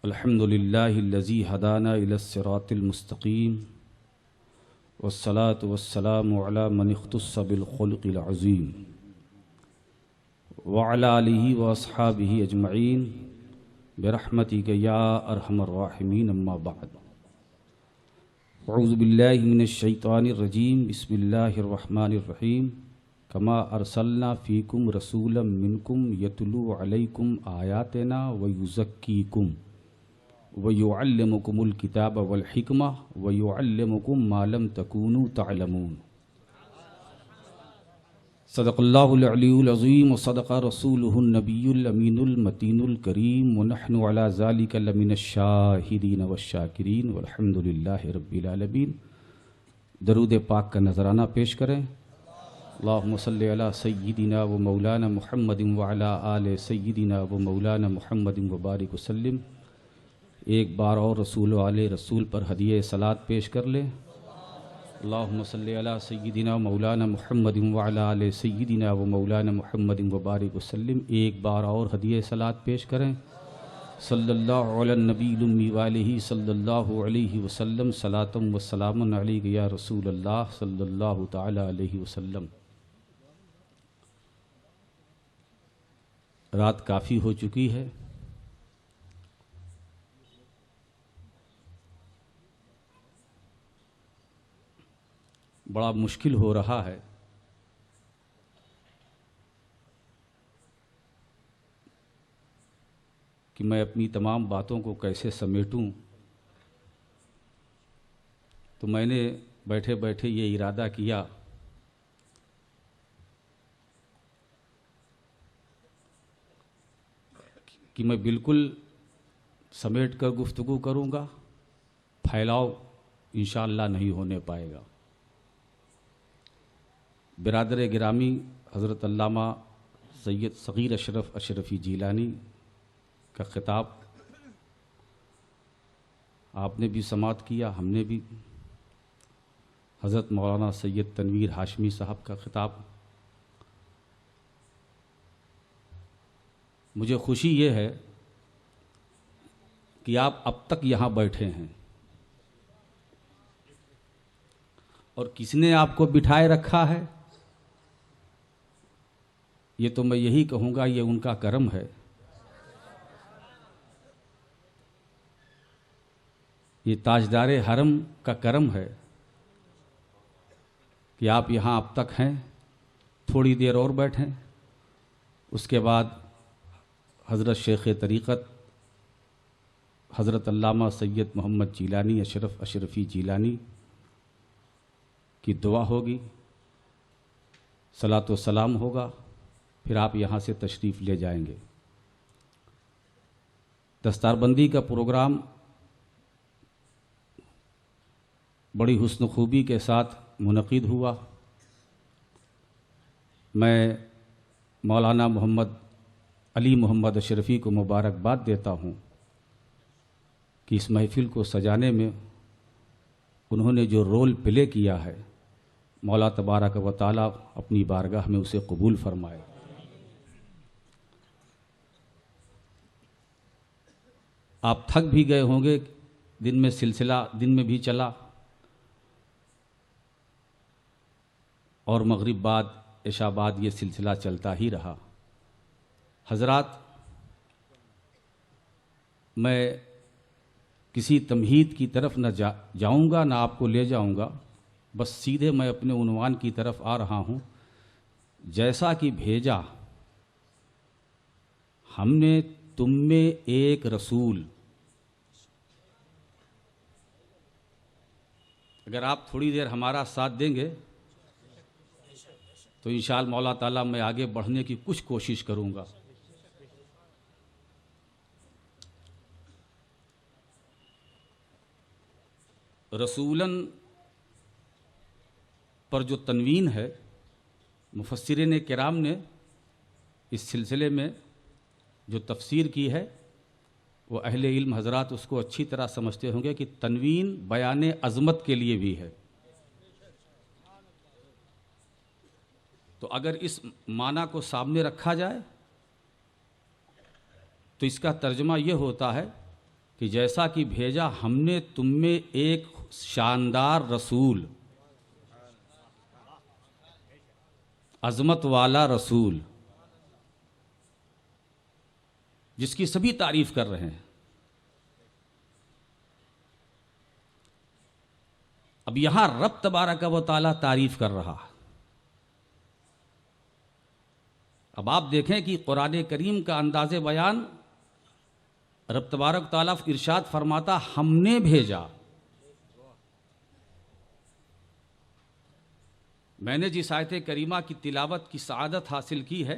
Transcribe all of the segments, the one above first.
अल्हम्दुलिल्लाहिल्लज़ी हदाना इलस्सिरातिल मुस्तक़ीम वस्सलातु वस्सलामु अला मन इख्तस्स बिल खुल्क़िल अज़ीम व अला आलिहि व अस्हाबिहि अजमईन बिरहमतिक या अरहमर राहिमीन अम्मा बअद। अऊज़ु बिल्लाहि मिनश शैतानिर रजीम बिस्मिल्लाहिर रहमानिर रहीम। कमा अरसलना फ़ीकुम रसूलन मिनकुम यतलू अलैकुम आयातिना व युज़क्कीकुम व युअल्लिमुकुमुल किताब वल हिकमा व युअल्लिमुकुम मा लम तकूनू तअलमून। सदक़ल्लाहुल अलीयुल अज़ीम व सदक़ रसूलुहुन नबियुल अमीनुल मतीनुल करीम व नहनु अला ज़ालिका लमिनश शाहिदीन वश्शाकिरीन वल्हम्दुलिल्लाहि रब्बिल आलमीन। दरूद पाक का नजराना पेश करें। अल्लाहुम्मा सल्लि अला सय्यिदिना व मौलाना मुहम्मदिन व अला आले सय्यिदिना व मौलाना मुहम्मदिन व बारिक वसल्लिम। एक बार और रसूल वाले रसूल पर हदिये सलात पेश कर ले। अल्लाहुम्मा सल्लि अला सय्यिदिना मौलाना मुहम्मदिन व अला आले सय्यिदिना व मौलाना मुहम्मदिन व बारिक वसल्लिम। एक बार और हदिये सलात पेश करें। सल्लल्लाहु अला नबील उम्मी व आलिहि सल्लल्लाहु अलैहि वसल्लम। सलातम व सलामुन अलैका या रसूल अल्लाह सल्लल्लाहु तआला अलैहि वसल्लम। रात काफ़ी हो चुकी है। बड़ा मुश्किल हो रहा है कि मैं अपनी तमाम बातों को कैसे समेटूं। तो मैंने बैठे बैठे ये इरादा किया कि मैं बिल्कुल समेट कर गुफ्तगू करूँगा, फैलाव इंशाअल्लाह नहीं होने पाएगा। बिरादर गिरामी हज़रत अल्लामा सैयद सग़ीर अशरफ अशरफ़ी जीलानी का ख़िताब आपने भी समाअत किया, हमने भी। हज़रत मौलाना सैयद तनवीर हाशमी साहब का ख़िताब। मुझे खुशी ये है कि आप अब तक यहाँ बैठे हैं और किसने आपको बिठाए रखा है ये तो मैं यही कहूँगा, ये उनका करम है। ये ताजदारे हरम का करम है कि आप यहाँ अब तक हैं। थोड़ी देर और बैठें, उसके बाद हज़रत शेख़ तरीक़त हज़रत अल्लामा सैयद मोहम्मद जीलानी अशरफ अशरफ़ी जीलानी की दुआ होगी, सलातो सलाम होगा, फिर आप यहाँ से तशरीफ़ ले जाएंगे। दस्तारबंदी का प्रोग्राम बड़ी हुस्न खूबी के साथ मुनक़िद हुआ। मैं मौलाना मोहम्मद अली मोहम्मद अशरफ़ी को मुबारकबाद देता हूँ कि इस महफ़िल को सजाने में उन्होंने जो रोल प्ले किया है, मौला तबारक व तआला अपनी बारगाह में उसे कबूल फरमाए। आप थक भी गए होंगे, दिन में सिलसिला दिन में भी चला और मगरिब बाद इशा बाद ये सिलसिला चलता ही रहा। हज़रात, मैं किसी तमहीद की तरफ न जाऊँगा न आपको ले जाऊँगा, बस सीधे मैं अपने उन्वान की तरफ आ रहा हूँ। जैसा कि भेजा हमने तुम में एक रसूल। अगर आप थोड़ी देर हमारा साथ देंगे तो इंशाअल्लाह मौला ताला मैं आगे बढ़ने की कुछ कोशिश करूँगा। रसूलन पर जो तनवीन है, मुफस्सिरीन किराम ने इस सिलसिले में जो तफसीर की है वो अहले इल्म हज़रात उसको अच्छी तरह समझते होंगे कि तनवीन बयान अज़मत के लिए भी है। तो अगर इस माना को सामने रखा जाए तो इसका तर्जमा ये होता है कि जैसा कि भेजा हमने तुम में एक शानदार रसूल, अजमत वाला रसूल, जिसकी सभी तारीफ कर रहे हैं। अब यहां रब तबारक व तआला तारीफ कर रहा है। अब आप देखें कि कुरान करीम का अंदाज़े बयान, रब तबारक व तआला इरशाद फरमाता हमने भेजा। मैंने जिस आयत करीमा की तिलावत की सआदत हासिल की है,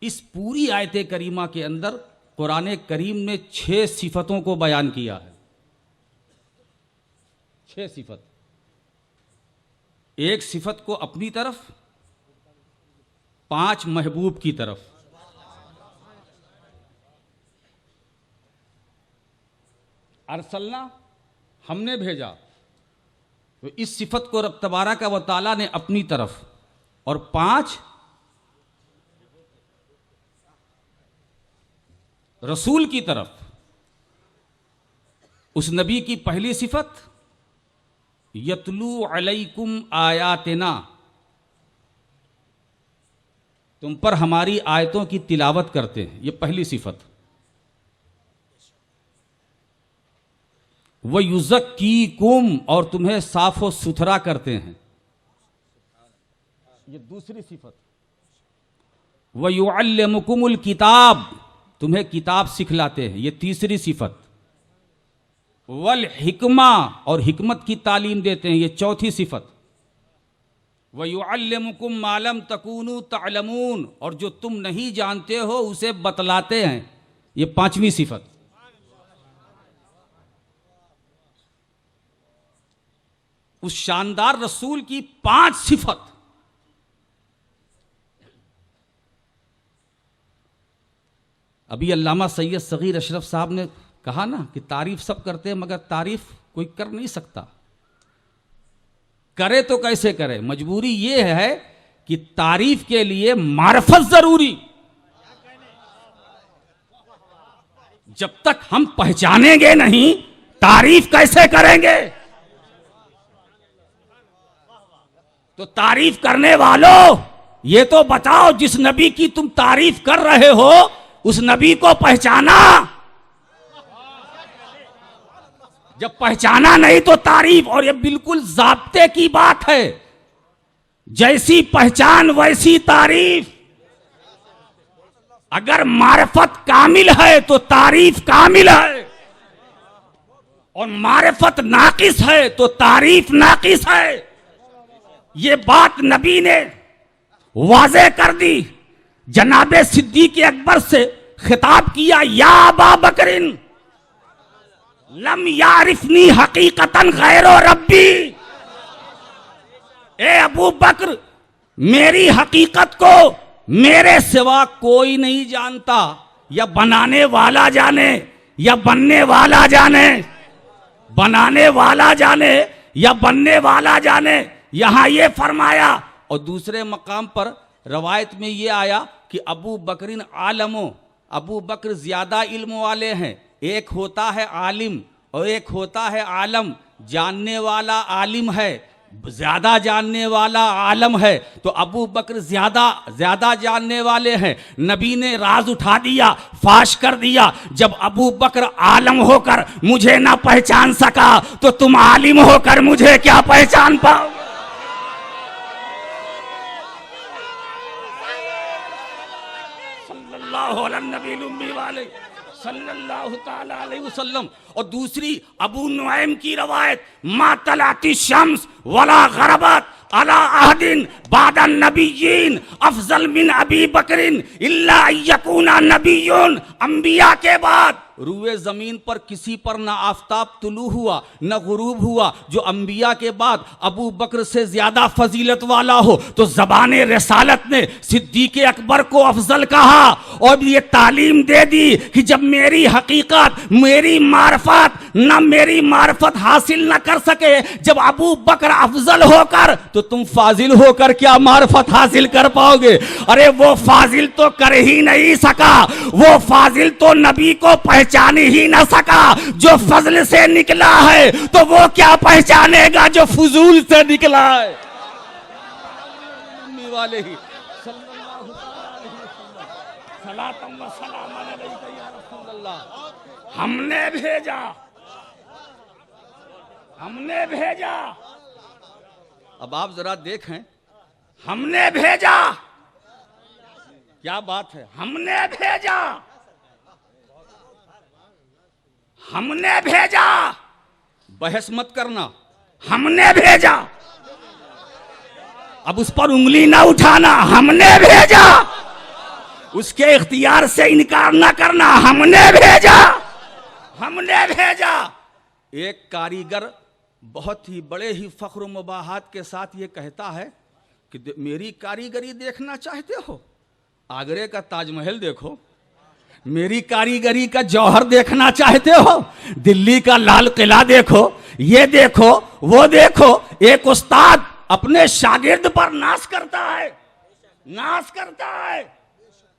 इस पूरी आयत करीमा के अंदर कुरान करीम ने 6 सिफतों को बयान किया है। 6 सिफत। एक सिफत को अपनी तरफ, 5 महबूब की तरफ। अरसलना हमने भेजा, तो इस सिफत को रब तबारक व तआला ने अपनी तरफ, और 5 रसूल की तरफ। उस नबी की पहली सिफत यतलू अलैकुम आयातिना, तुम पर हमारी आयतों की तिलावत करते हैं, ये पहली सिफत। व युज़क्कीकुम, और तुम्हें साफ़ो सुथरा करते हैं, ये दूसरी सिफत। व युअल्लिमुकुमुल किताब, तुम्हें किताब सिखलाते हैं, ये तीसरी सिफत। वल हिकमा, और हिकमत की तालीम देते हैं, ये चौथी सिफत। व युअल्लिमुकुम मा लम तकूनू तअलमून, और जो तुम नहीं जानते हो उसे बतलाते हैं, ये 5वीं सिफत। उस शानदार रसूल की 5 सिफत। अभी अल्लामा सैयद सगीर अशरफ साहब ने कहा ना कि तारीफ सब करते हैं मगर तारीफ कोई कर नहीं सकता। करे तो कैसे करे? मजबूरी ये है कि तारीफ के लिए मार्फत जरूरी। जब तक हम पहचानेंगे नहीं, तारीफ कैसे करेंगे? तो तारीफ करने वालों, ये तो बताओ, जिस नबी की तुम तारीफ कर रहे हो उस नबी को पहचाना। जब पहचाना नहीं तो तारीफ, और ये बिल्कुल ज़ाब्ते की बात है, जैसी पहचान वैसी तारीफ। अगर मारिफत कामिल है तो तारीफ कामिल है, और मारिफत नाकिस है तो तारीफ नाकिस है। ये बात नबी ने वाज़े कर दी। जनाबे सिद्दीक़ अकबर से खिताब किया, या अबा बकरिन लम यारिफनी हकीकतन गैरो रब्बी। ए अबू बकर, मेरी हकीकत को मेरे सिवा कोई नहीं जानता, या बनाने वाला जाने या बनने वाला जाने, बनाने वाला जाने या बनने वाला जाने। यहां ये फरमाया, और दूसरे मकाम पर रवायत में ये आया कि अबू बकरिन आलमो, अबू बकर ज्यादा इल्म वाले हैं। एक होता है आलिम और एक होता है आलम। जानने वाला आलिम है, ज्यादा जानने वाला आलम है, तो अबू बकर ज्यादा जानने वाले हैं। नबी ने राज उठा दिया, फाश कर दिया। जब अबू बकर आलम होकर मुझे ना पहचान सका, तो तुम आलिम होकर मुझे क्या पहचान पाओगे? सल्लल्लाहु ताला अलैहि वसल्लम। और दूसरी अबू नुआइम की रवायत, मा तलाती शम्स वला गरबत अला अहदिन बादन नबिय्यीन अफजल मिन अबी बकरिन इल्ला यकूना नबिय्युन। अंबिया के बाद रुए ज़मीन पर किसी पर ना आफताब तुलू हुआ न गुरूब हुआ। जो अंबिया के बाद अबू बकर से ज़्यादा फजीलत वाला हो तो ज़बान रसालत ने सिद्दीक़ अकबर को अफजल कहा और ये तालीम दे दी कि जब मेरी हकीकत, मेरी मार्फत न मेरी मार्फत हासिल न कर सके, जब अबू बकर अफजल होकर तो तुम फाजिल होकर क्या मार्फत हासिल कर पाओगे। अरे वो फाजिल तो कर ही नहीं सका, वो फाजिल तो नबी को पहचान ही न सका। जो फजल से निकला है तो वो क्या पहचानेगा जो फजूल से निकला है। वाले ही हमने भेजा, हमने भेजा। अब आप जरा देखें, हमने भेजा, क्या बात है, हमने भेजा, हमने भेजा। बहस मत करना, हमने भेजा। अब उस पर उंगली ना उठाना, हमने भेजा। उसके इख्तियार से इनकार ना करना, हमने भेजा, हमने भेजा। एक कारीगर बहुत ही बड़े ही फख्र मुबाहात के साथ ये कहता है कि मेरी कारीगरी देखना चाहते हो, आगरे का ताजमहल देखो। मेरी कारीगरी का जौहर देखना चाहते हो, दिल्ली का लाल किला देखो। ये देखो, वो देखो। एक उस्ताद अपने शागिर्द पर नाश करता है, नाश करता है।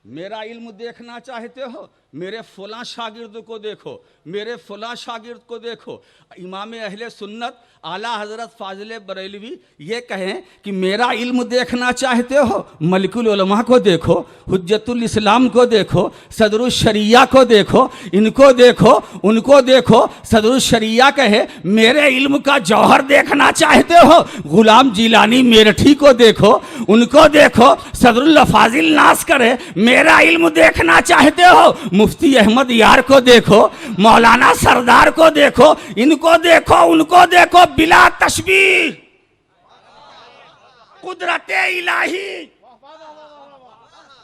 मेरा इल्म देखना चाहते हो, मेरे फुला शागिर्द को देखो, मेरे फुला शागिर्द को देखो। इमाम अहले सुन्नत आला हजरत फाजिल बरेलवी ये कहें कि मेरा इल्म देखना चाहते हो, मलिकुल उलमा को देखो, हुज्जतुल इस्लाम को देखो, सदरुल शरिया को देखो, इनको देखो, उनको देखो। सदरुल शरिया कहे मेरे इल्म का जौहर देखना चाहते हो, गुलाम जिलानी मेरठी को देखो, उनको देखो। सदरुल फाजिल नास करे मेरा इल्म देखना चाहते हो, मुफ्ती अहमद यार को देखो, मौलाना सरदार को देखो, इनको देखो, उनको देखो। बिला तशबीह कुदरते इलाही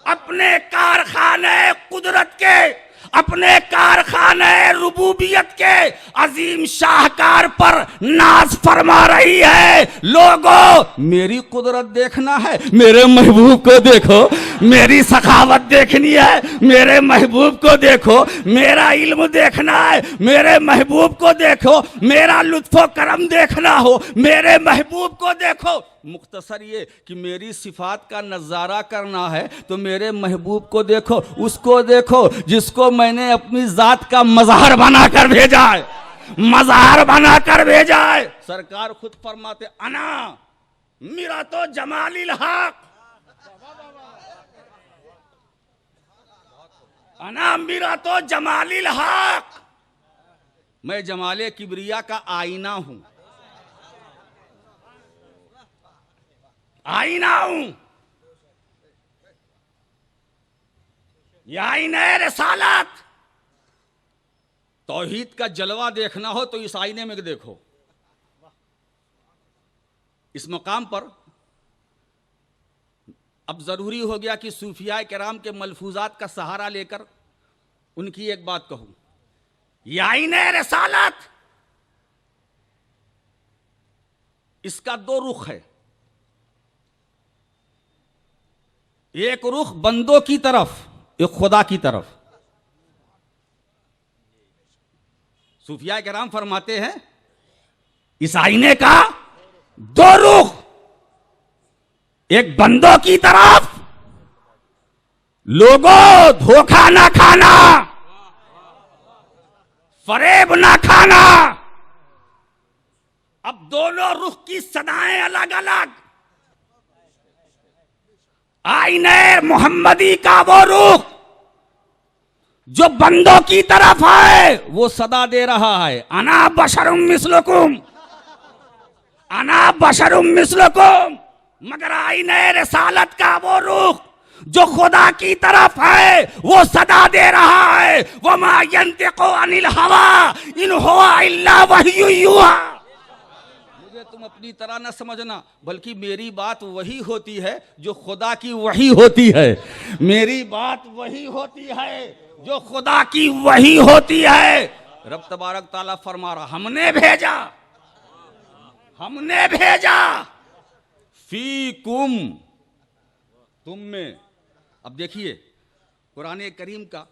अपने कारखाने कुदरत के, अपने कारखाने रुबूबियत के अजीम शाहकार पर नाज फरमा रही है। लोगों, मेरी कुदरत देखना है, मेरे महबूब को देखो। मेरी सखावत देखनी है, मेरे महबूब को देखो। मेरा इल्म देखना है, मेरे महबूब को देखो। मेरा लुत्फो करम देखना हो, मेरे महबूब को देखो। मुख्तसर ये कि मेरी सिफात का नज़ारा करना है तो मेरे महबूब को देखो, उसको देखो जिसको मैंने अपनी जात का मज़हर बनाकर भेजा है, मज़हर बनाकर भेजा है। सरकार खुद फरमाते अना मेरा तो जमालिल हक, अना मेरा तो जमालिल हक। मैं जमाले किबरिया का आईना हूं, आईना हूं। यह आईना रिसालत। तौहीद का जलवा देखना हो तो इस आईने में देखो। इस मकाम पर अब जरूरी हो गया कि सूफिया किराम के मलफूजात का सहारा लेकर उनकी एक बात कहूं। यह आईने रिसालत, इसका दो रुख है। एक रुख बंदों की तरफ, एक खुदा की तरफ। सूफिया किराम फरमाते हैं इस आईने का दो रुख, एक बंदों की तरफ, लोगों धोखा ना खाना, फरेब ना खाना। अब दोनों रुख की सदाएं अलग अलग। आईने मोहम्मदी का वो रुख जो बंदों की तरफ है, वो सदा दे रहा है अना बशरुम मिस्लुकुम, अना बशरुम मिस्लुकुम। मगर आईने रिसालत का वो रुख जो खुदा की तरफ है, वो सदा दे रहा है वमा यंतिकु अनिल हवा इन हुवा इल्ला वह्यु युहा। तुम अपनी तरह न समझना, बल्कि मेरी बात वही होती है जो खुदा की वही होती है। मेरी बात वही होती है, जो खुदा की वही होती है। रब तबारक ताला फरमा रहा, हमने भेजा फीकुम, तुम में। अब देखिए कुरान करीम का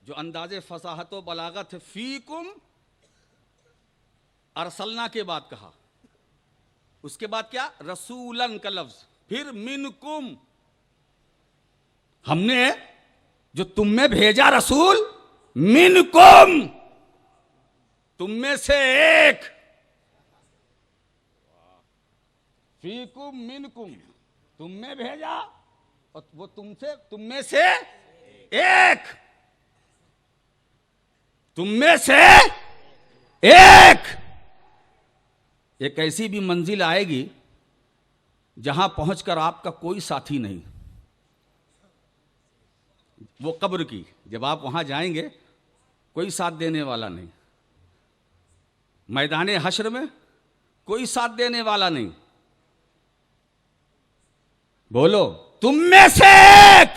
जो अंदाजे फसाहत व बलागत है, फीकुम अरसलना के बाद कहा, उसके बाद क्या, रसूलन का लफ्ज, फिर मिनकुम, हमने जो तुम में भेजा रसूल, मिनकुम, तुम में से एक, फीकुम मिनकुम, तुम में भेजा और वो तुम में से एक, तुम में से एक। एक ऐसी भी मंजिल आएगी जहां पहुंचकर आपका कोई साथी नहीं, वो कब्र की, जब आप वहां जाएंगे कोई साथ देने वाला नहीं, मैदाने हश्र में कोई साथ देने वाला नहीं। बोलो, तुम में से एक,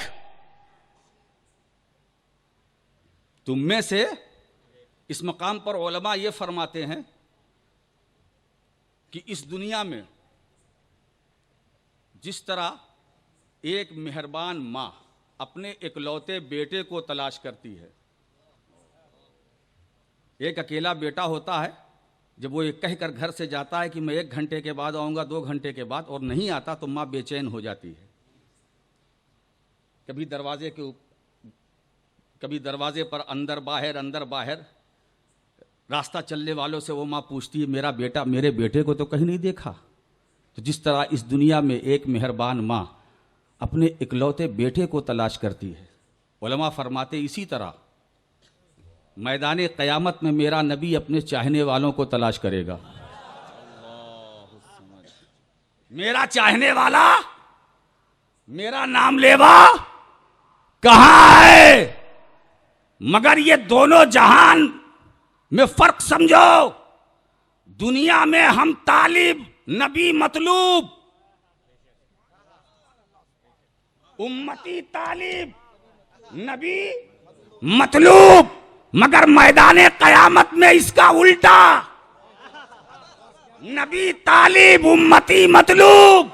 तुम में से। इस मकाम पर उलमा ये फरमाते हैं कि इस दुनिया में जिस तरह एक मेहरबान मां अपने इकलौते बेटे को तलाश करती है, एक अकेला बेटा होता है, जब वो ये कहकर घर से जाता है कि मैं 1 घंटे के बाद आऊँगा, 2 घंटे के बाद, और नहीं आता तो माँ बेचैन हो जाती है। कभी दरवाजे पर अंदर बाहर रास्ता चलने वालों से वो माँ पूछती है, मेरा बेटा, मेरे बेटे को तो कहीं नहीं देखा। तो जिस तरह इस दुनिया में एक मेहरबान माँ अपने इकलौते बेटे को तलाश करती है, उलमा फरमाते इसी तरह मैदान क़यामत में मेरा नबी अपने चाहने वालों को तलाश करेगा। मेरा चाहने वाला, मेरा नाम लेवा कहां है? मगर ये दोनों जहान में फर्क समझो। दुनिया में हम तालिब, नबी मतलूब, उम्मती तालिब, नबी मतलूब, मगर मैदाने क़यामत में इसका उल्टा, नबी तालिब, उम्मती मतलूब।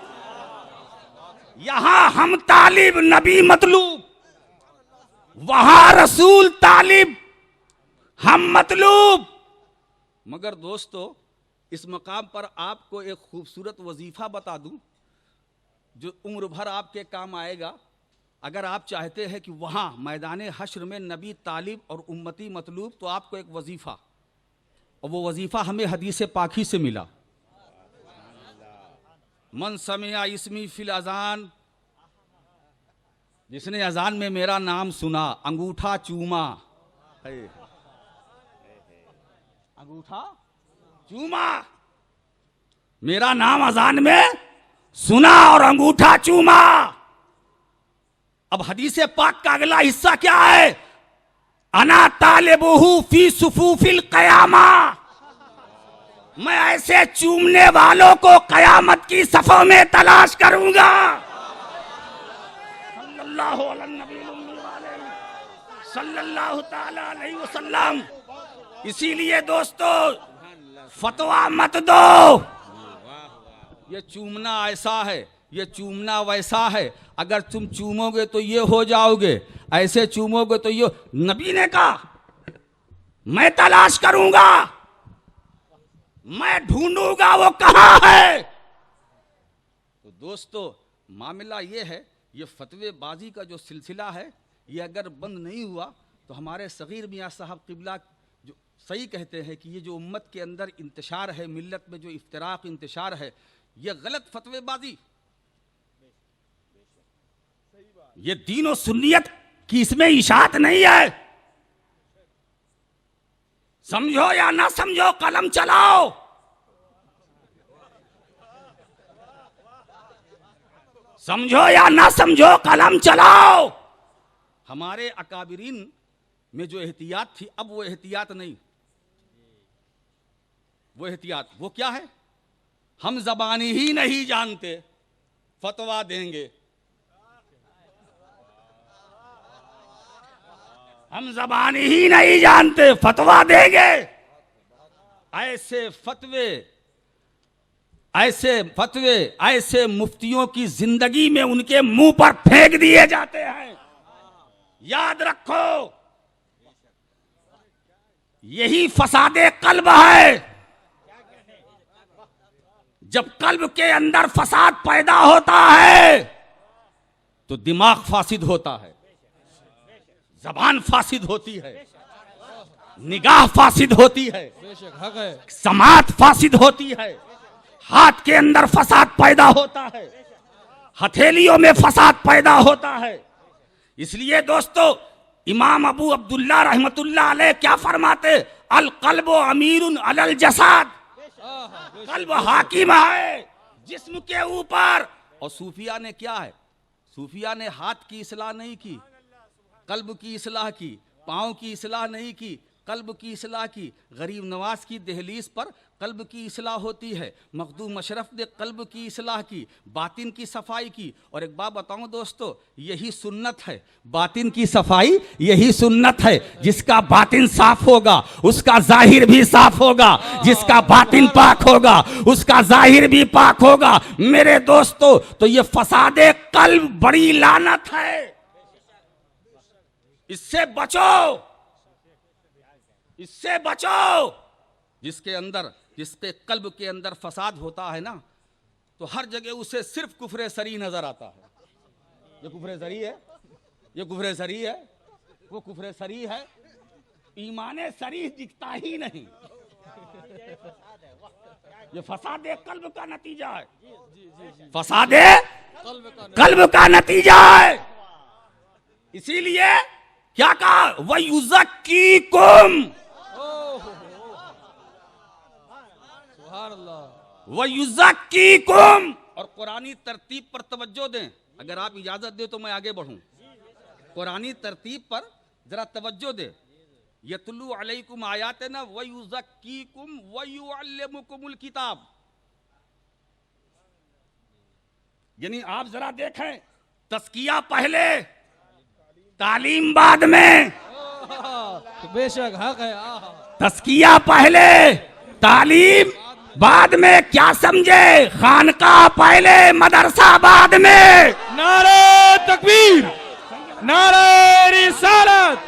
यहां हम तालिब, नबी मतलूब, वहां रसूल तालिब, हम मतलूब। मगर दोस्तों, इस मकाम पर आपको एक खूबसूरत वजीफा बता दूं जो उम्र भर आपके काम आएगा। अगर आप चाहते हैं कि वहां मैदाने हश्र में नबी तालिब और उम्मती मतलूब, तो आपको एक वजीफा, और वो वजीफा हमें हदीस पाकी से मिला। मन समिया इसमी फिल अजान, जिसने अजान में मेरा नाम सुना, अंगूठा चूमा, अंगूठा चूमा, मेरा नाम अजान में सुना और अंगूठा चूमा। अब हदीस पाक का अगला हिस्सा क्या है? अना तालिबुहु फी सुफूफिल क़यामा, मैं ऐसे चूमने वालों को क़यामत की सफ़ों में तलाश करूंगा। सल्लल्लाहु अलैहि वसल्लम। इसीलिए दोस्तों, फतवा मत दो। ये चूमना ऐसा है, ये चूमना वैसा है, अगर तुम चूमोगे तो ये हो जाओगे, ऐसे चूमोगे तो ये। नबी ने कहा मैं तलाश करूंगा, मैं ढूंढूंगा वो कहां है। तो दोस्तों, मामला ये है, ये फतवेबाजी का जो सिलसिला है, ये अगर बंद नहीं हुआ तो हमारे सगीर मियाँ साहब किबला जो सही कहते हैं कि ये जो उम्मत के अंदर इंतशार है, मिल्लत में जो इफ्तिराक इंतशार है, ये गलत फतवेबाजी, ये दीन और सुन्नियत की इसमें इशाअत नहीं है। समझो या ना समझो, कलम चलाओ। समझो या ना समझो, कलम चलाओ। हमारे अकाबिरीन में जो एहतियात थी, अब वो एहतियात नहीं। वो एहतियात वो क्या है? हम ज़बानी ही नहीं जानते, फतवा देंगे। हम जबान ही नहीं जानते, फतवा देंगे। ऐसे फतवे ऐसे मुफ्तियों की जिंदगी में उनके मुंह पर फेंक दिए जाते हैं। याद रखो, यही फसादे कल्ब है। जब कल्ब के अंदर फसाद पैदा होता है तो दिमाग फासिद होता है, जबान फासिद होती है, निगाह फासिद होती है, समात फासिद होती है, हाथ के अंदर फसाद पैदा होता है, हथेलियों में फसाद पैदा होता है। इसलिए दोस्तों, इमाम अबू अब्दुल्ला रहमतुल्लाह अलैह क्या फरमाते, अल कल्ब अमीरुन अलल जसाद, कल्ब हाकिम है जिस्म के ऊपर। और सूफिया ने क्या है, सूफिया ने हाथ की इस्लाह नहीं की, कल्ब की इस्लाह की, पाँव की इस्लाह नहीं की, कल्ब की इस्लाह की। गरीब नवाज की दहलीज पर कल्ब की इस्लाह होती है, मखदूम अशरफ ने कल्ब की इस्लाह की, बातिन की सफाई की। और एक बात बताऊं दोस्तों, यही सुन्नत है, बातिन की सफाई यही सुन्नत है। जिसका बातिन साफ होगा उसका जाहिर भी साफ होगा, जिसका बातिन पाक होगा उसका जाहिर भी पाक होगा। मेरे दोस्तों, तो ये फसादे कल्ब बड़ी लानत है, इससे बचो, इससे बचो। जिसके कल्ब के अंदर फसाद होता है ना, तो हर जगह उसे सिर्फ कुफरे सरी नजर आता है। ये कुफरे सरी है, ये कुफरे सरी है, वो कुफरे सरी है, ईमाने सरी दिखता ही नहीं। ये फसादे कल्ब का नतीजा है, फसादे कल्ब का नतीजा है। इसीलिए क्या कहा, वयुज़क्कीकुम, वयुज़क्कीकुम। और कुरानी तरतीब पर तवज्जो दें, अगर आप इजाजत दे तो मैं आगे बढ़ूं। कुरानी तरतीब पर जरा तवज्जो दे। यतलू अलैकुम आयातना वयुज़क्कीकुम वयुअल्लिमुकुमुल किताब। यानी आप जरा देखें, तस्किया पहले, तालीम बाद में। बेशक हक है। तस्किया पहले, तालीम बाद में। क्या समझे, खानका पहले, मदरसा बाद में। नारे तकबीर, नारे रिसालत,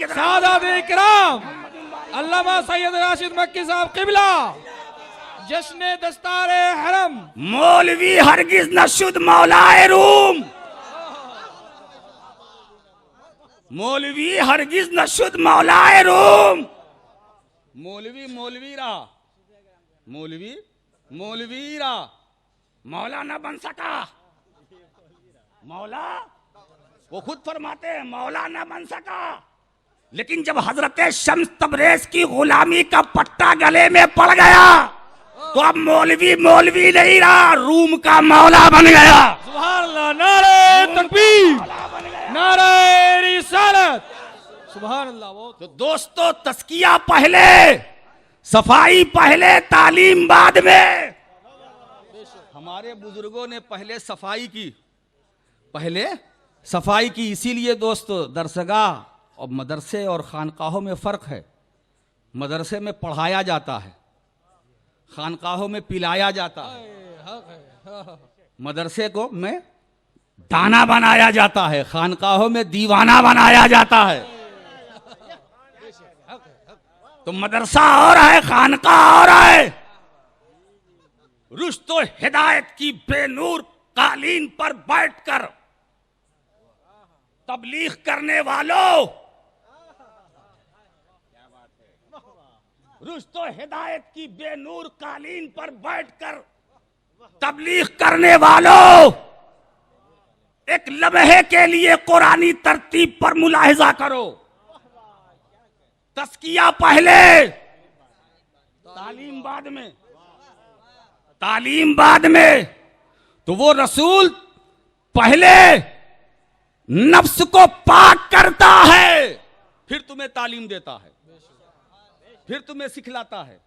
सादात इकराम, अल्लामा सैयद राशिद मक्की साहब किबला, जश्न दस्तारे हरम, मौलवी हरगिज नशुद मौलाए रूम, मौलवी हरगिज नशुद मौलाए रूम। मौलवी रहा, मौलवी रहा, मौला न बन सका। मौला वो खुद फरमाते हैं, मौला न बन सका। लेकिन जब हजरत शम्स तबरेज की गुलामी का पट्टा गले में पड़ गया तो अब मौलवी नहीं रहा, रूम का मौला बन गया। सुभान अल्लाह, नारे तकबीर, नारे रिसालत, सुभान अल्लाह। तो दोस्तों, तस्किया पहले, सफाई पहले, तालीम बाद में। हमारे बुजुर्गों ने पहले सफाई की, पहले सफाई की। इसीलिए दोस्तों, दरसगाह और मदरसे और खानकाहों में फ़र्क है। मदरसे में पढ़ाया जाता है, खानकाहों में पिलाया जाता है। मदरसे को में दाना बनाया जाता है, खानकाहों में दीवाना बनाया जाता है। तो मदरसा और है, खानकाह और है। रुश्द और हिदायत की बेनूर कालीन पर बैठकर तबलीग करने वालों, रुश्द और हिदायत की बेनूर कालीन पर बैठकर तबलीग करने वालों, एक लम्हे के लिए कुरानी तरतीब पर मुलाहिजा करो। तस्किया पहले, तालीम बाद में, तालीम बाद में। तो वो रसूल पहले नफ्स को पाक करता है, फिर तुम्हें तालीम देता है, फिर तुम्हें सिखलाता है।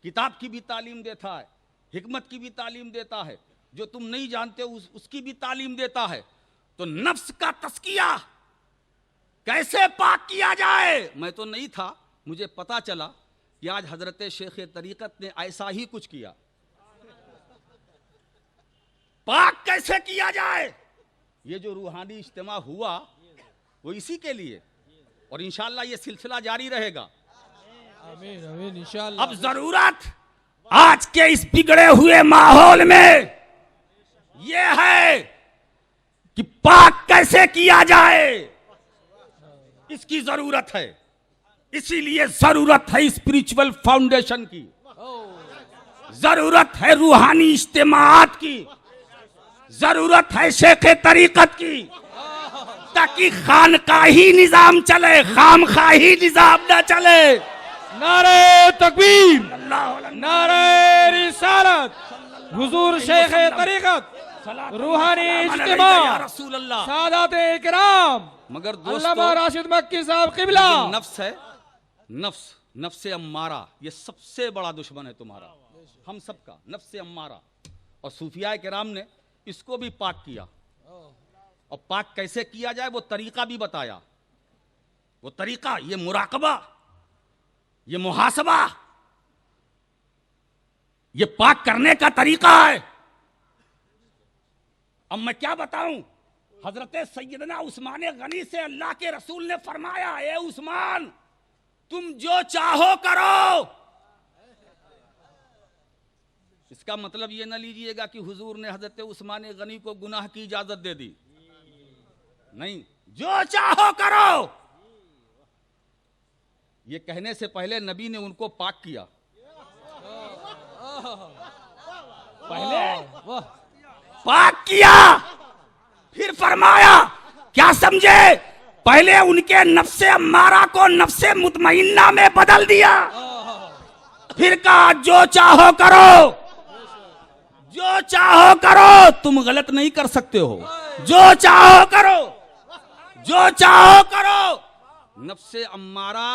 किताब की भी तालीम देता है, हिकमत की भी तालीम देता है, जो तुम नहीं जानते उसकी भी तालीम देता है। तो नफ्स का तस्किया कैसे पाक किया जाए। मैं तो नहीं था, मुझे पता चला कि आज हजरत शेख तरीकत ने ऐसा ही कुछ किया। पाक कैसे किया जाए, ये जो रूहानी इज्तिमा हुआ वो इसी के लिए, और इंशाअल्लाह ये सिलसिला जारी रहेगा। आमीन आमीन इंशाअल्लाह। अब जरूरत आज के इस बिगड़े हुए माहौल में ये है कि पाक कैसे किया जाए, इसकी जरूरत है। इसीलिए जरूरत है स्पिरिचुअल फाउंडेशन की, जरूरत है रूहानी इज्तिमात की, जरूरत है शेख तरीकत की, ताकि खानकाही निजाम चले, खामखाही निजाम न चले। नारे तकबीर, नारे रिसालत, हुजूर शेख तरीकत, रूहानी इज्तिमा, सादाते इकराम, मगर अल्लामा राशिद मक्की साहब किबला। नफ्स है, नफ्स अम्मारा, ये सबसे बड़ा दुश्मन है तुम्हारा, हम सबका नफ्स अम्मारा। और सूफिया किराम ने इसको भी पाक किया, और पाक कैसे किया जाए वो तरीका भी बताया। वो तरीका, ये मुराकबा, ये मुहासबा, ये पाक करने का तरीका है। अब मैं क्या बताऊं, हजरत सैयदना उस्मान गनी से अल्लाह के रसूल ने फरमाया, ए उस्मान तुम जो चाहो करो। इसका मतलब ये ना लीजिएगा कि हुजूर ने हजरत उस्मान गनी को गुनाह की इजाजत दे दी, नहीं, जो चाहो करो। ये कहने से पहले नबी ने उनको पाक किया, पहले पाक किया, फिर फरमाया, क्या समझे, पहले उनके नफ्से अम्मारा को नफ्से मुतमइन्ना में बदल दिया, फिर कहा जो चाहो करो, जो चाहो करो, तुम गलत नहीं कर सकते हो, जो चाहो करो, जो चाहो करो। नफ्से अम्मारा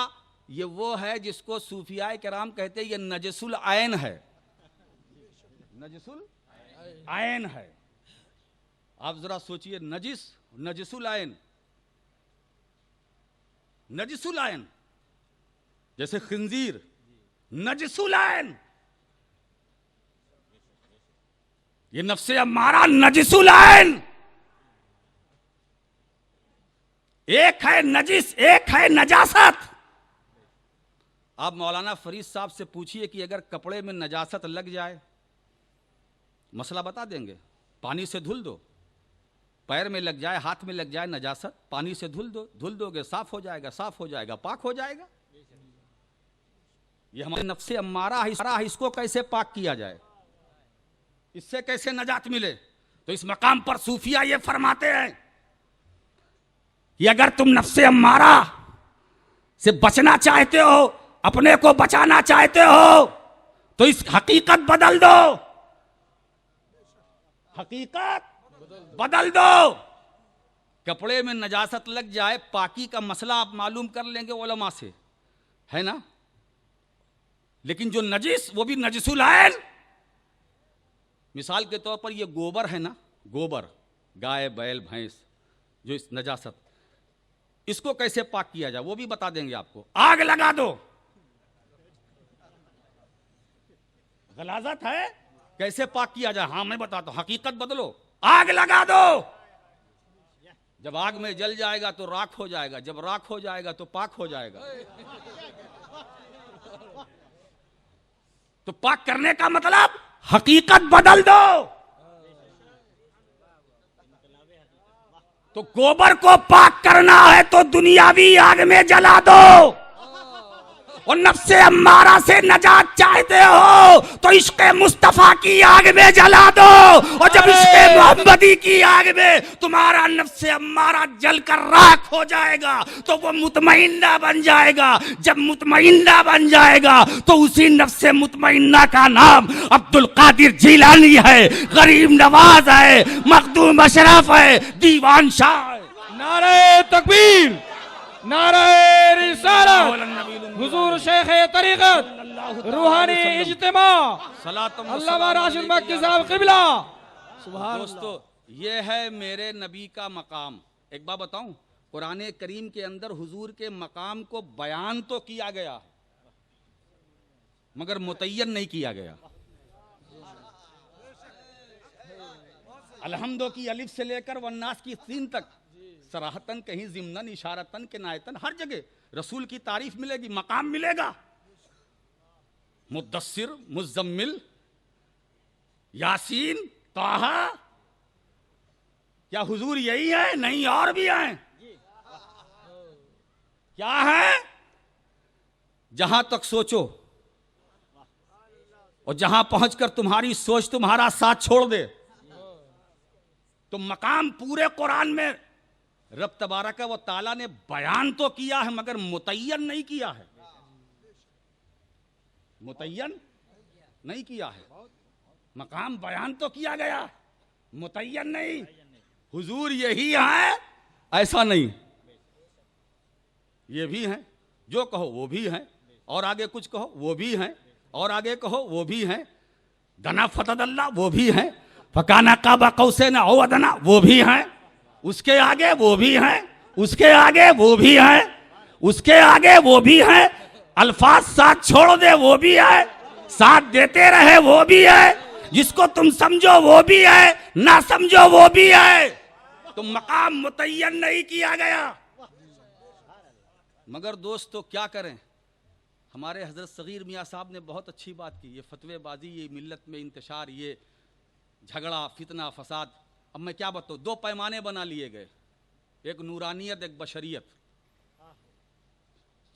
ये वो है जिसको सूफियाए किराम कहते हैं ये नजसुल आयन है, नजसुल आयन है। आप जरा सोचिए, नजसुल आयन, नजसुल आयन, जैसे खिंजीर, नजसुल आयन, ये नफ्से अम्मारा नजसुल आयन। एक है नजिस, एक है नजासत। आप मौलाना फरीद साहब से पूछिए कि अगर कपड़े में नजासत लग जाए, मसला बता देंगे, पानी से धुल दो, पैर में लग जाए, हाथ में लग जाए नजासत, पानी से धुल दो, धुल दोगे साफ हो जाएगा, साफ हो जाएगा, पाक हो जाएगा। ये हमारे नफ्से अम्मारा है, इसको कैसे पाक किया जाए, इससे कैसे नजात मिले। तो इस मकाम पर सूफिया ये फरमाते हैं कि अगर तुम नफ्से अम्मारा से बचना चाहते हो, अपने को बचाना चाहते हो, तो इस हकीकत बदल दो, हकीकत बदल दो। कपड़े में नजासत लग जाए, पाकी का मसला आप मालूम कर लेंगे उलमा से, है ना, लेकिन जो नजिस, वो भी नजसुल आयन। मिसाल के तौर पर ये गोबर है ना, गोबर, गाय बैल भैंस, जो इस नजासत, इसको कैसे पाक किया जाए वो भी बता देंगे आपको। आग लगा दो, गलाजत है, कैसे पाक किया जाए, हाँ मैं बताता हूं, हकीकत बदलो, आग लगा दो। जब आग में जल जाएगा तो राख हो जाएगा, जब राख हो जाएगा तो पाक हो जाएगा। तो पाक करने का मतलब हकीकत बदल दो। तो गोबर को पाक करना है तो दुनियावी आग में जला दो, और नफ्से अम्मारा से नजात चाहते हो तो इश्क मुस्तफा की आग में जला दो। और जब इश्क मोहम्मदी की आग में तुम्हारा नफ्से अम्मारा जलकर राख हो जाएगा तो वो मुतमइन्ना बन जाएगा। जब मुतमइन्ना बन जाएगा तो उसी नफ्से मुतमइन्ना का नाम अब्दुल कादिर जिलानी है, गरीब नवाज है, मखदूम अशरफ है, दीवान शाह है। नारे तकबीर, नारे रिसालत, हुजूर शेख तरीकत, रूहानी इज्तिमा, अल्लामा राशिद मक्की साहब किबला। दोस्तों, ये है मेरे नबी का मकाम। एक बात बताऊं, कुरान करीम के अंदर हुजूर के मकाम को बयान तो किया गया मगर मुतय्यन नहीं किया गया। अलहम्दो की अलिफ से लेकर वन्नास की सीन तक सराहतन, कहीं जिम्नन, इशारतन, किनायतन, हर जगह रसूल की तारीफ मिलेगी, मकाम मिलेगा। मुद्दस्सिर, मुज़्ज़म्मिल, यासीन, ताहा, क्या हुजूर यही है? नहीं, और भी हैं। क्या है? जहां तक सोचो और जहां पहुंचकर तुम्हारी सोच तुम्हारा साथ छोड़ दे, तो मकाम पूरे कुरान में रब तबारक व ताला ने बयान तो किया है मगर मुतय्यन नहीं किया है। मुतय्यन नहीं किया है। मकाम बयान तो किया गया, मुतय्यन नहीं। हुजूर यही है ऐसा नहीं, ये भी हैं, जो कहो वो भी हैं, और आगे कुछ कहो वो भी हैं, और आगे कहो वो भी हैं। दना फतदल्ला वो भी हैं, फकाना काबा कौसैन औ अदना वो भी हैं, उसके आगे वो भी हैं, उसके आगे वो भी हैं, उसके आगे वो भी हैं। अल्फाज साथ छोड़ दे वो भी है, साथ देते रहे वो भी है, जिसको तुम समझो वो भी है, ना समझो वो भी है। तो मकाम मुतय्यन नहीं किया गया। मगर दोस्तों क्या करें, हमारे हजरत सगीर मियाँ साहब ने बहुत अच्छी बात की। ये फतवेबाजी, ये मिल्लत में इंतशार, ये झगड़ा, फितना, फसाद। अब मैं क्या बताऊँ, दो पैमाने बना लिए गए, एक नूरानियत, एक बशरियत।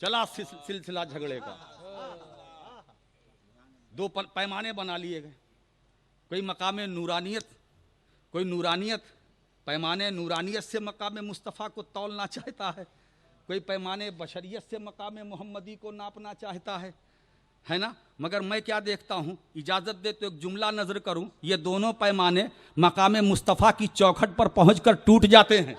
चला सिलसिला झगड़े का, दो पैमाने बना लिए गए। कोई मकाम नूरानियत, कोई नूरानियत पैमाने नूरानियत से मकाम मुस्तफ़ा को तौलना चाहता है, कोई पैमाने बशरियत से मकाम मोहम्मदी को नापना चाहता है ना। मगर मैं क्या देखता हूँ, इजाज़त दे तो एक जुमला नज़र करूँ, ये दोनों पैमाने मकाम मुस्तफ़ा की चौखट पर पहुँचकर टूट जाते हैं।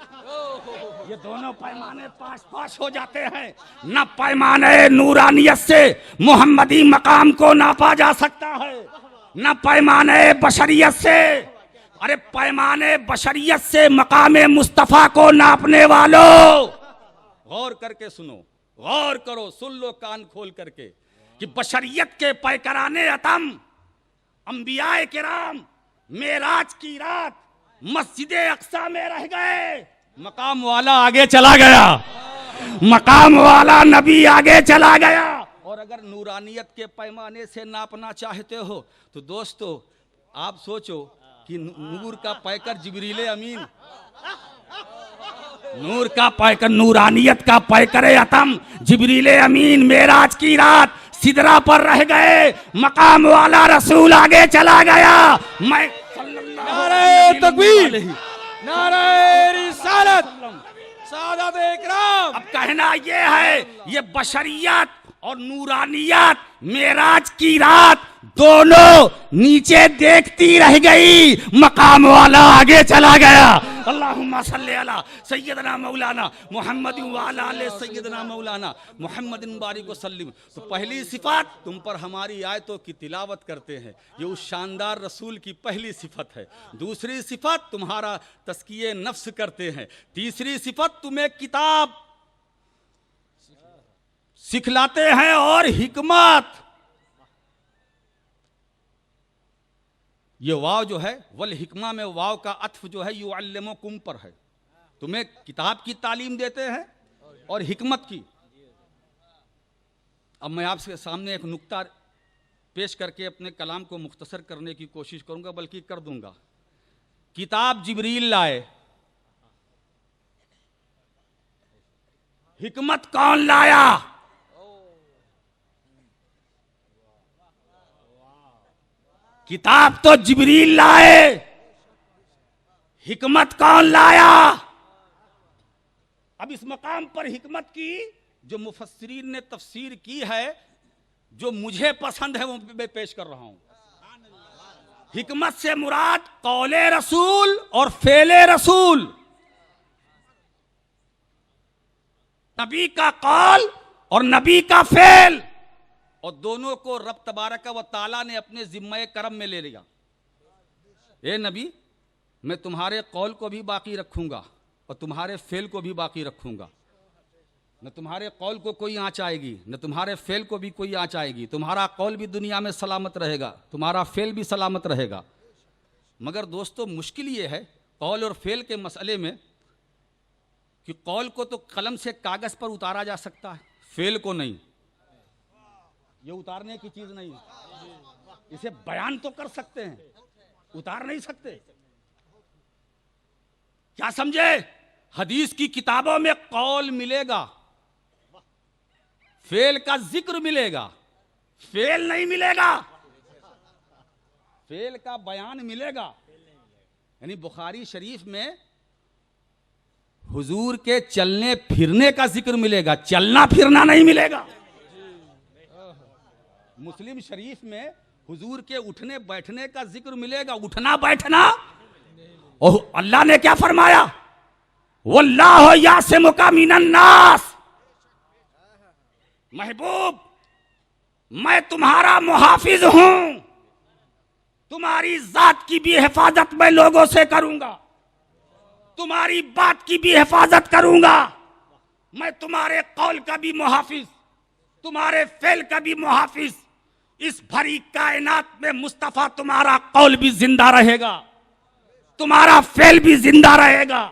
ये दोनों पैमाने पास पास हो जाते हैं। न पैमाने नूरानियत से मोहम्मदी मकाम को नापा जा सकता है, न पैमाने बशरियत से। अरे पैमाने बशरियत से मकाम मुस्तफ़ा को नापने वालों, गौर करके सुनो, गौर करो, सुन लो कान खोल करके, कि बशरियत के पैकराने अतम अंबियाए किराम मेराज की रात मस्जिद अक्सा में रह गए। मकाम वाला आगे चला गया, मकाम वाला नबी आगे चला गया। और अगर नूरानियत के पैमाने से नापना चाहते हो तो दोस्तों आप सोचो कि नूर का पैकर जिब्रील अमीन, नूर का पैकर, नूरानियत का पैकर अतम जिब्रील अमीन मेराज की रात सिदरा पर रह गए, मकाम वाला रसूल आगे चला गया। मैं नारे तकबीर, नारे रिसालत, सादात इकराम। अब कहना ये है, ये बशरियत और नूरानियत मेराज की रात दोनों नीचे देखती रह गई, मकाम वाला आगे चला गया। अल्लाहुम्मा सल्ली अला सय्यदना मौलाना मुहम्मद व अला आले सय्यदना मौलाना मुहम्मदिन बारिक व सल्लिम। तो पहली सिफत, तुम पर हमारी आयतों की तिलावत करते हैं, ये उस शानदार रसूल की पहली सिफत है। दूसरी सिफत, तुम्हारा तस्किये नफ्स करते हैं। तीसरी सिफत, तुम्हें किताब सिखलाते हैं और हिकमत। ये वाव जो है वल हिकमा में वाव का अत्फ जो है युअल्लिमुकुम पर है, तुम्हें किताब की तालीम देते हैं और हिकमत की। अब मैं आपके सामने एक नुक्ता पेश करके अपने कलाम को मुख्तसर करने की कोशिश करूंगा, बल्कि कर दूंगा। किताब जिब्रील लाए, हिकमत कौन लाया? किताब तो जिब्रील लाए, हिकमत कौन लाया? अब इस मकाम पर हिकमत की जो मुफस्सिरीन ने तफसीर की है, जो मुझे पसंद है वो मैं पेश कर रहा हूं। हिकमत से मुराद कौले रसूल और फेले रसूल, नबी का कौल और नबी का फेल, और दोनों को रब तबारक व ताला ने अपने जिम्मे करम में ले लिया। ए नबी, मैं तुम्हारे कौल को भी बाकी रखूंगा और तुम्हारे फेल को भी बाकी रखूंगा। न तुम्हारे कौल को कोई आँच आएगी, न तुम्हारे फेल को भी कोई आँच आएगी। तुम्हारा कौल भी दुनिया में सलामत रहेगा, तुम्हारा फेल भी सलामत रहेगा। मगर दोस्तों मुश्किल ये है कौल और फेल के मसले में कि कौल को तो कलम से कागज़ पर उतारा जा सकता है, फेल को नहीं। ये उतारने की चीज़ नहीं है। इसे बयान तो कर सकते हैं, उतार नहीं सकते। क्या समझे? हदीस की किताबों में कौल मिलेगा, फेल का जिक्र मिलेगा, फेल नहीं मिलेगा। फेल का बयान मिलेगा। यानी बुखारी शरीफ में हुजूर के चलने फिरने का जिक्र मिलेगा, चलना फिरना नहीं मिलेगा। मुस्लिम शरीफ में हुजूर के उठने बैठने का जिक्र मिलेगा, उठना बैठना। और अल्लाह ने क्या फरमाया? वल्लाहु यासिमुका मिनन नास। महबूब, मैं तुम्हारा मुहाफिज हूं, तुम्हारी जात की भी हिफाजत मैं लोगों से करूंगा, तुम्हारी बात की भी हिफाजत करूंगा। मैं तुम्हारे कौल का भी मुहाफिज, तुम्हारे फेल का भी मुहाफिज। इस भरी कायनात में मुस्तफा तुम्हारा कौल भी जिंदा रहेगा, तुम्हारा फेल भी जिंदा रहेगा।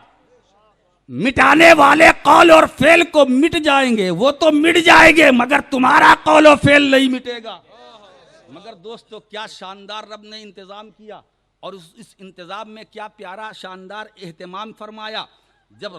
मिटाने वाले कौल और फेल को मिट जाएंगे, वो तो मिट जाएंगे, मगर तुम्हारा कौल और फेल नहीं मिटेगा। मगर दोस्तों क्या शानदार रब ने इंतजाम किया, और इस इंतजाम में क्या प्यारा शानदार एहतमाम फरमाया। जब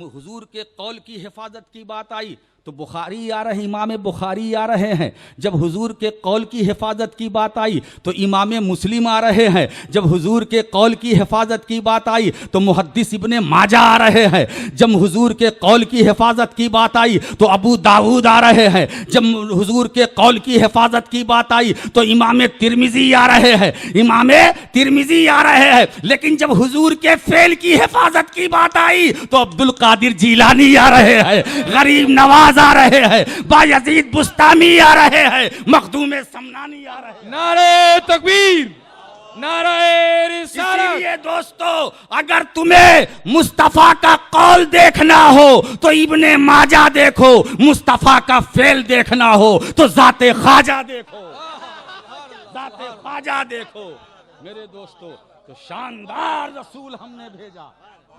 हुजूर के कौल की हिफाजत की बात आई तो बुखारी आ रहे, इमाम बुखारी आ रहे हैं। जब हुजूर के कौल की हिफाजत की बात आई तो इमाम मुस्लिम आ रहे हैं। जब हुजूर के कौल की हिफाजत की बात आई तो मुहद्दिस इब्ने माजा आ रहे हैं। जब हुजूर के कौल की हिफाजत की बात आई तो अबू दाऊद आ रहे हैं। जब हुजूर के कौल की हिफाजत की बात आई तो इमाम तिरमिजी आ रहे हैं, इमाम तिरमिजी आ रहे हैं। लेकिन जब हुजूर के फेल की हिफाजत की बात आई तो अब्दुल कादिर जीलानी आ रहे हैं, गरीब नवाज आ रहे हैं, बायजीद बुस्तामी आ रहे हैं, मखदूम समनानी आ रहे हैं। नारे तकबीर, नारे रिसालत। इसलिए दोस्तों अगर तुम्हें मुस्तफा का कौल देखना हो तो इब्ने माजा देखो, मुस्तफा का फेल देखना हो तो जाते ख्वाजा देखो, जाते ख्वाजा देखो। मेरे दोस्तों तो शानदार रसूल हमने भेजा,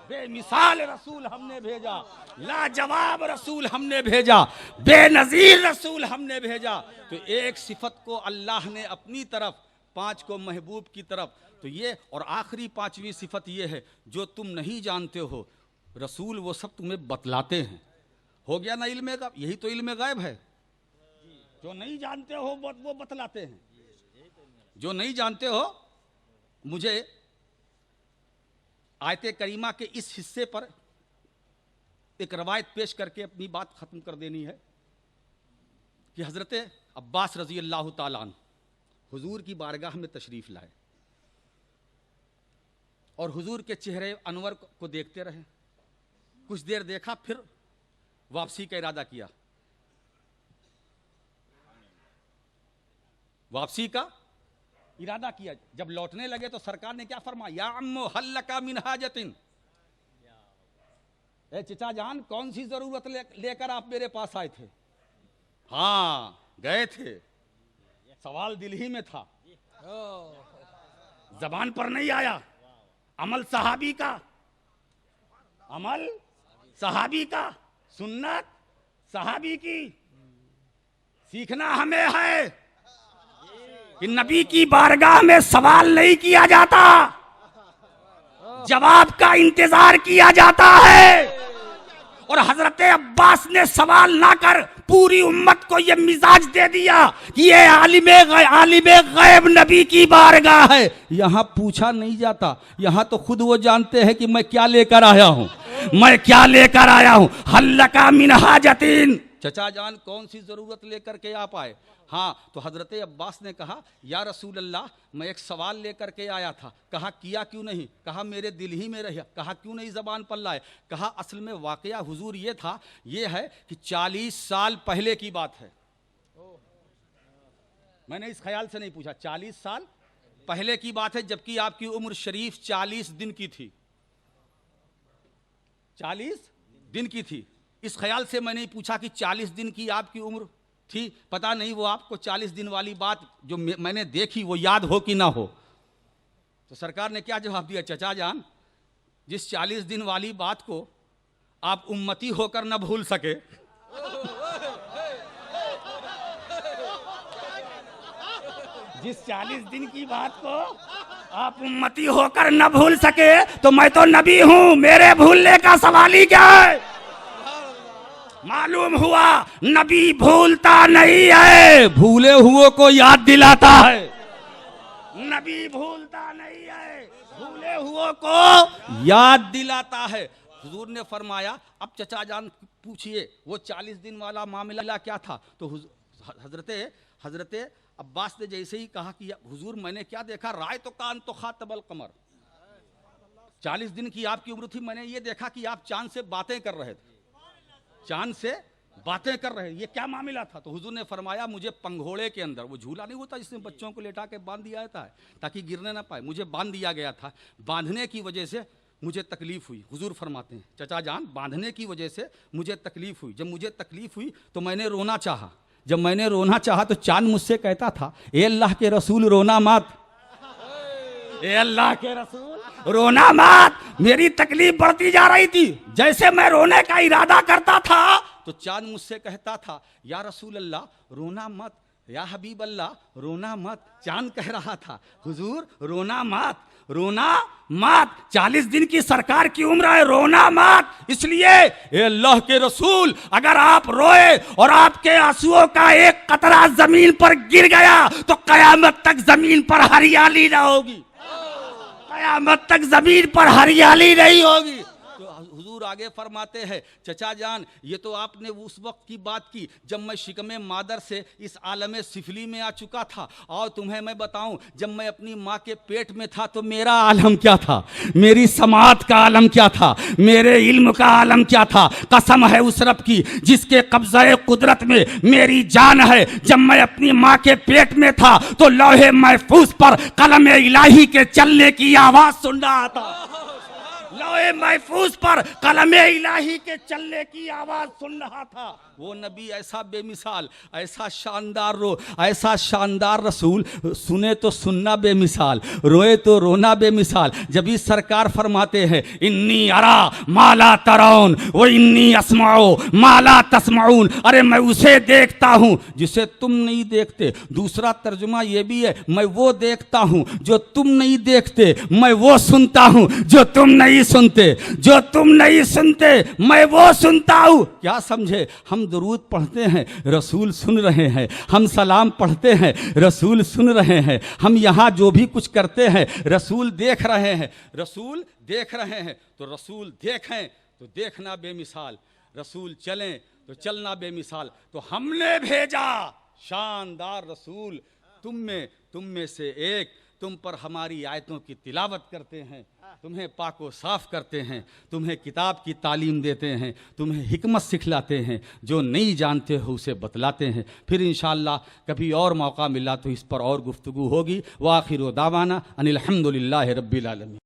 बेमिसाल रसूल हमने भेजा, लाजवाब रसूल हमने भेजा, बेनजीर रसूल हमने भेजा। तो एक सिफत को अल्लाह ने अपनी तरफ, 5 को महबूब की तरफ। तो ये और आखिरी 5वीं सिफत ये है, जो तुम नहीं जानते हो रसूल वो सब तुम्हें बतलाते हैं। हो गया ना इल्म गैब, यही तो इल्म गैब है। जो नहीं जानते हो वो बतलाते हैं। जो नहीं जानते हो, मुझे आयत करीमा के इस हिस्से पर एक रवायत पेश करके अपनी बात खत्म कर देनी है कि हजरत अब्बास रजी अल्लाह ताला अन्हु हुजूर की बारगाह में तशरीफ लाए और हुजूर के चेहरे अनवर को देखते रहे। कुछ देर देखा, फिर वापसी का इरादा किया। वापसी का इरादा किया। जब लौटने लगे तो सरकार ने क्या फरमाया? या अम्मो हल्लका मिन हाजतिन। ए चचा जान, कौन सी जरूरत लेकर आप मेरे पास आए थे? हाँ गए थे, सवाल दिल ही में था, जबान पर नहीं आया। अमल सहाबी का, अमल सहाबी का, सुन्नत सहाबी की सीखना हमें है कि नबी की बारगाह में सवाल नहीं किया जाता, जवाब का इंतजार किया जाता है। और हजरत अब्बास ने सवाल ना कर पूरी उम्मत को यह मिजाज दे दिया कि ये आलिमे गैब नबी की बारगाह है, यहां पूछा नहीं जाता। यहां तो खुद वो जानते हैं कि मैं क्या लेकर आया हूं, मैं क्या लेकर आया हूं। हल्लका मिन हाजतिन, चचा जान कौन सी जरूरत लेकर के आप आए? हाँ, तो हजरत अब्बास ने कहा या रसूल अल्लाह, मैं एक सवाल लेकर के आया था। कहा किया क्यों नहीं? कहा मेरे दिल ही में रहा। कहा क्यों नहीं जबान पर लाए? कहा असल में वाकया हुजूर ये था, ये है कि 40 साल पहले की बात है। मैंने इस ख्याल से नहीं पूछा, 40 साल पहले की बात है, जबकि आपकी उम्र शरीफ 40 दिन की थी। 40 दिन की थी। इस ख्याल से मैंने पूछा कि 40 दिन की आपकी उम्र थी, पता नहीं वो आपको 40 दिन वाली बात जो मैंने देखी वो याद हो कि ना हो। तो सरकार ने क्या जवाब दिया, चचा जान, जिस 40 दिन वाली बात को आप उम्मती होकर न भूल सके, जिस 40 दिन की बात को आप उम्मती होकर न भूल सके, तो मैं तो नबी हूं, मेरे भूलने का सवाल ही क्या है। मालूम हुआ नबी भूलता नहीं है, भूले हुओं को याद दिलाता है। नबी भूलता नहीं है, भूले हुओं को याद दिलाता है। हुजूर ने फरमाया, अब चचा जान पूछिए वो 40 दिन वाला मामला क्या था। तो हजरते अब्बास ने जैसे ही कहा कि हुजूर मैंने क्या देखा, राय तो कान तो खातबल कमर, 40 दिन की आपकी उम्र थी, मैंने ये देखा कि आप चांद से बातें कर रहे थे, चांद से बातें कर रहे, ये क्या मामला था। तो हुजूर ने फरमाया, मुझे पंघोड़े के अंदर, वो झूला नहीं होता जिसमें बच्चों को लेटा के बांध दिया जाता है ताकि गिरने ना पाए, मुझे बांध दिया गया था, बांधने की वजह से मुझे तकलीफ हुई। हुजूर फरमाते हैं, चचा जान बांधने की वजह से मुझे तकलीफ हुई, जब मुझे तकलीफ हुई तो मैंने रोना चाहा, जब मैंने रोना चाहा तो चांद मुझसे कहता था, ए अल्लाह के रसूल रोना मत, ए अल्लाह के रसूल रोना मत। मेरी तकलीफ बढ़ती जा रही थी, जैसे मैं रोने का इरादा करता था तो चांद मुझसे कहता था, या रसूल अल्लाह रोना मत, या हबीब अल्लाह रोना मत। चांद कह रहा था, हुजूर रोना मत, रोना मत, 40 दिन की सरकार की उम्र है, रोना मत। इसलिए ए अल्लाह के रसूल, अगर आप रोए और आपके आंसुओं का एक कतरा जमीन पर गिर गया तो कयामत तक जमीन पर हरियाली ना होगी, कयामत तक जमीन पर हरियाली नहीं होगी। तो हुजूर आगे फरमाते हैं, चचा जान ये तो आपने उस वक्त की बात की जब मैं शिकमे मादर से इस आलम सिफली में आ चुका था, और तुम्हें मैं बताऊं जब मैं अपनी माँ के पेट में था तो मेरा आलम क्या था, मेरी समात का आलम क्या था, मेरे इल्म का आलम क्या था। कसम है उस रब की जिसके कब्ज़े कुदरत में मेरी जान है, जब मैं अपनी माँ के पेट में था तो लौहे महफूज पर कलम इलाही के चलने की आवाज सुन रहा था, लौहे महफूज पर कलम इलाही के चलने की आवाज सुन रहा था। वो नबी ऐसा बेमिसाल, ऐसा शानदार ऐसा शानदार रसूल, सुने तो सुनना बेमिसाल, रोए तो रोना बेमिसाल। जब इस सरकार फरमाते हैं, इन्नी अरा माला तरौन वो इन्नी अस्माओ माला तस्माउन, अरे मैं उसे देखता हूं जिसे तुम नहीं देखते। दूसरा तर्जुमा ये भी है, मैं वो देखता हूं जो तुम नहीं देखते, मैं वो सुनता हूं जो तुम नहीं सुनते, जो तुम नहीं सुनते मैं वो सुनता हूं। क्या समझे, हम दुरूद पढ़ते हैं, रसूल सुन रहे हैं, हम सलाम पढ़ते हैं, रसूल सुन रहे हैं, हम यहाँ जो भी कुछ करते हैं रसूल देख रहे हैं, रसूल देख रहे हैं। तो रसूल देखें तो देखना बेमिसाल, रसूल चलें तो चलना बेमिसाल। तो हमने भेजा शानदार रसूल, तुम में से एक, तुम पर हमारी आयतों की तिलावत करते हैं, तुम्हें पाको साफ करते हैं, तुम्हें किताब की तालीम देते हैं, तुम्हें हिकमत सिखलाते हैं, जो नहीं जानते हो उसे बतलाते हैं। फिर इंशाअल्लाह कभी और मौका मिला तो इस पर और गुफ्तगू होगी। व आखिर दावाना अनिल हम्दुलिल्लाहि रब्बिल आलमीन।